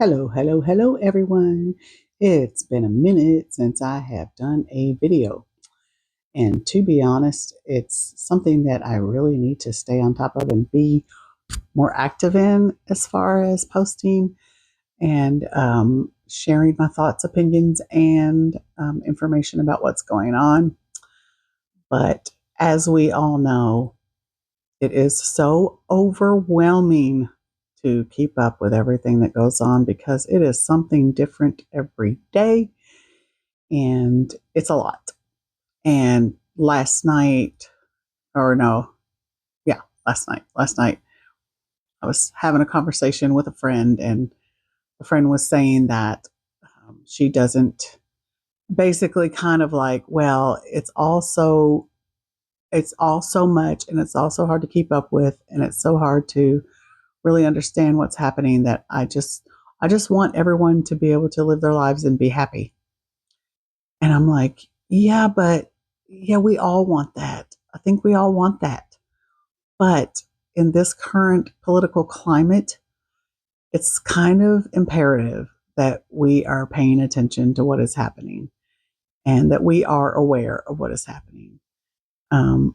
Hello, hello, hello, everyone. It's been a minute since I have done a video. And to be honest, it's something that I really need to stay on top of and be more active in as far as posting and sharing my thoughts, opinions, and information about what's going on. But as we all know, it is so overwhelming to keep up with everything that goes on because it is something different every day and it's a lot. And last night, or no, yeah, last night, I was having a conversation with a friend, and the friend was saying that she doesn't basically kind of like, well, it's all so much and it's also hard to keep up with, and it's so hard to really understand what's happening that I just want everyone to be able to live their lives and be happy. And I'm like, yeah, but yeah, we all want that. I think we all want that. But in this current political climate, it's kind of imperative that we are paying attention to what is happening and that we are aware of what is happening. Um,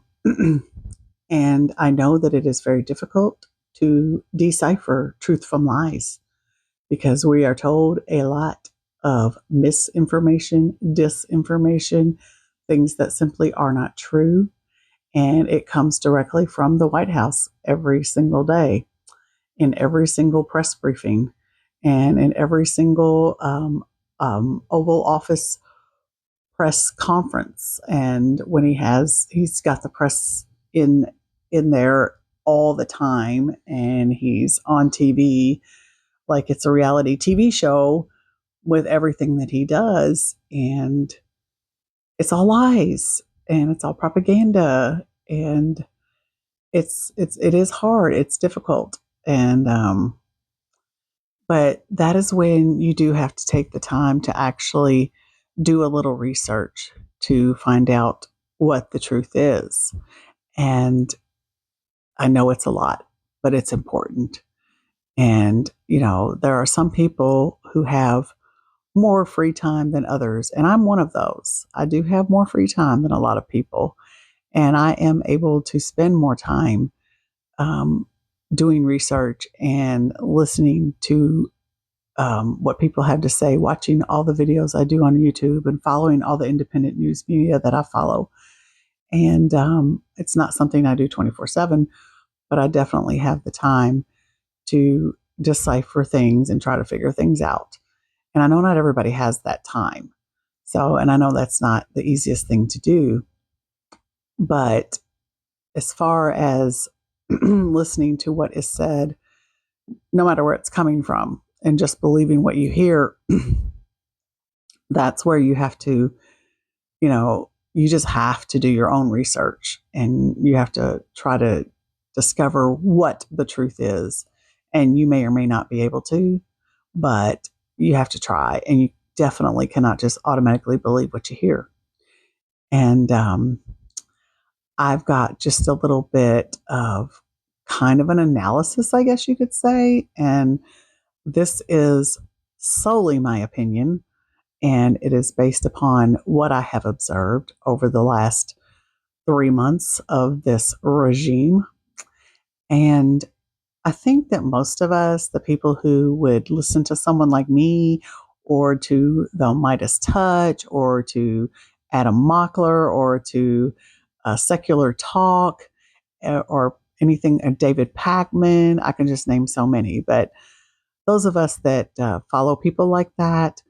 and I know that it is very difficult to decipher truth from lies because we are told a lot of misinformation, disinformation, things that simply are not true. And it comes directly from the White House every single day, in every single press briefing, and in every single Oval Office press conference. And when he's got the press in in there all the time, and he's on TV like it's a reality TV show with everything that he does. And it's all lies and it's all propaganda. And it is hard. It's difficult. And, but that is when you do have to take the time to actually do a little research to find out what the truth is. And I know it's a lot, but it's important. And, there are some people who have more free time than others. And I'm one of those. I do have more free time than a lot of people. And I am able to spend more time um, doing research and listening to what people have to say, watching all the videos I do on YouTube, and following all the independent news media that I follow. And it's not something I do 24/7, but I definitely have the time to decipher things and try to figure things out. And I know not everybody has that time. So, and I know that's not the easiest thing to do. But as far as listening to what is said, no matter where it's coming from, and just believing what you hear, that's where you have to, you just have to do your own research and you have to try to discover what the truth is. And you may or may not be able to, but you have to try. And you definitely cannot just automatically believe what you hear. And I've got just a little bit of kind of an analysis, I guess you could say. And this is solely my opinion, and it is based upon what I have observed over the last 3 months of this regime. And I think that most of us, the people who would listen to someone like me, or to the Midas Touch, or to Adam Mockler, or to Secular Talk, or anything, David Packman, I can just name so many. But those of us that follow people like that,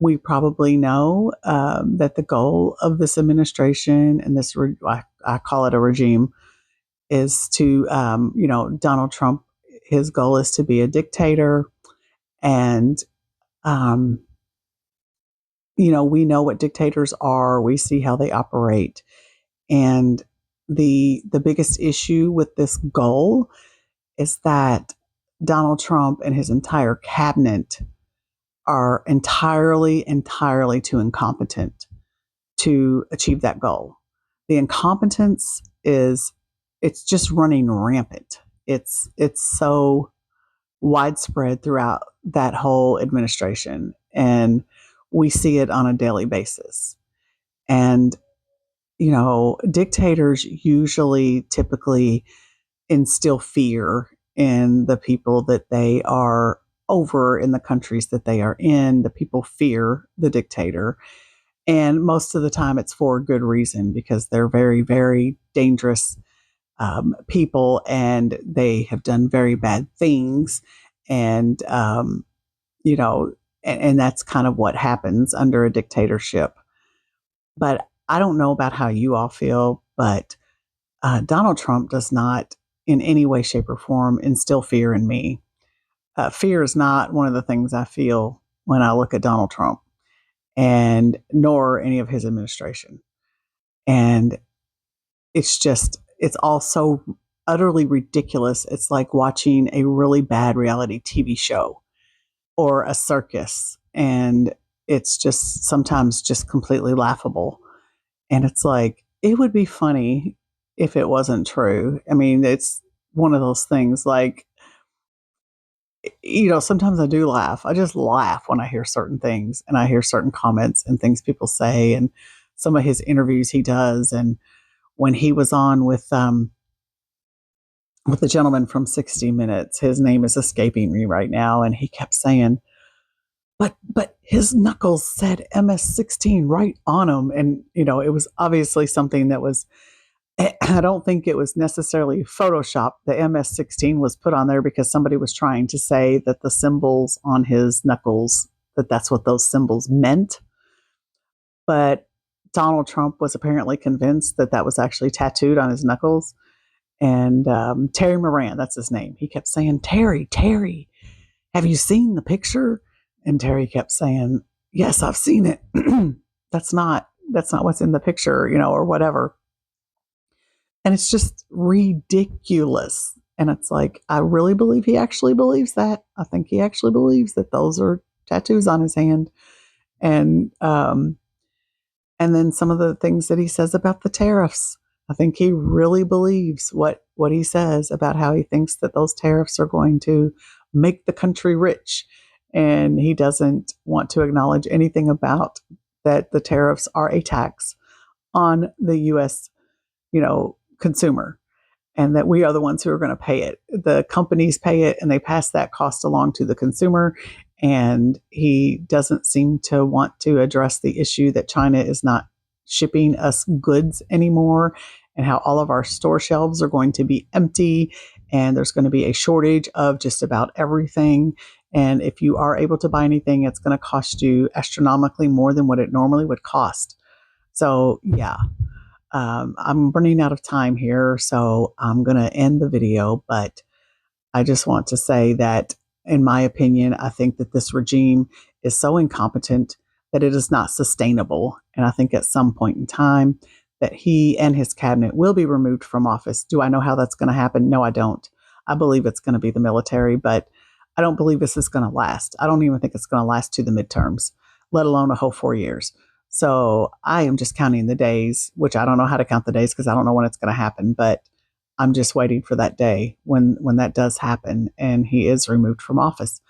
we probably know that the goal of this administration and I call it a regime, is to, Donald Trump, his goal is to be a dictator. And, um, we know what dictators are, we see how they operate. And the biggest issue with this goal is that Donald Trump and his entire cabinet are entirely too incompetent to achieve that goal. The incompetence it's just running rampant. It's so widespread throughout that whole administration. And we see it on a daily basis. And, dictators usually typically instill fear in the people that they are over in the countries that they are in. The people fear the dictator. And most of the time, it's for good reason because they're very, very dangerous people and they have done very bad things. And, you know, and that's kind of what happens under a dictatorship. But I don't know about how you all feel, but Donald Trump does not, in any way, shape, or form, instill fear in me. Fear is not one of the things I feel when I look at Donald Trump, and nor any of his administration. And it's all so utterly ridiculous. It's like watching a really bad reality TV show or a circus. And it's just sometimes just completely laughable. And it's like, it would be funny if it wasn't true. I mean, it's one of those things like, sometimes I do laugh. I just laugh when I hear certain things and I hear certain comments and things people say and some of his interviews he does. And when he was on with the gentleman from 60 Minutes, his name is escaping me right now, and he kept saying, but his knuckles said MS-16 right on them. And, it was obviously something that was, I don't think it was necessarily Photoshop. The MS-16 was put on there because somebody was trying to say that the symbols on his knuckles, that's what those symbols meant. But Donald Trump was apparently convinced that was actually tattooed on his knuckles. And Terry Moran, that's his name. He kept saying, Terry, have you seen the picture? And Terry kept saying, yes, I've seen it. that's not what's in the picture, or whatever. And it's just ridiculous. And it's like, I really believe he actually believes that. I think he actually believes that those are tattoos on his hand. And then some of the things that he says about the tariffs. I think he really believes what he says about how he thinks that those tariffs are going to make the country rich. And he doesn't want to acknowledge anything about that the tariffs are a tax on the U.S., consumer, and that we are the ones who are going to pay it. The companies pay it and they pass that cost along to the consumer. And he doesn't seem to want to address the issue that China is not shipping us goods anymore and how all of our store shelves are going to be empty and there's going to be a shortage of just about everything. And if you are able to buy anything, it's going to cost you astronomically more than what it normally would cost. So, yeah, I'm running out of time here, so I'm going to end the video. But I just want to say that, in my opinion, I think that this regime is so incompetent that it is not sustainable. And I think at some point in time that he and his cabinet will be removed from office. Do I know how that's going to happen? No, I don't. I believe it's going to be the military, but I don't believe this is going to last. I don't even think it's going to last to the midterms, let alone a whole 4 years. So I am just counting the days, which I don't know how to count the days because I don't know when it's going to happen, but I'm just waiting for that day when that does happen and he is removed from office.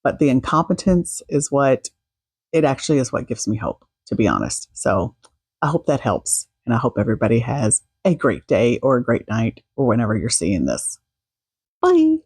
But the incompetence is what gives me hope, to be honest. So I hope that helps. And I hope everybody has a great day or a great night or whenever you're seeing this. Bye.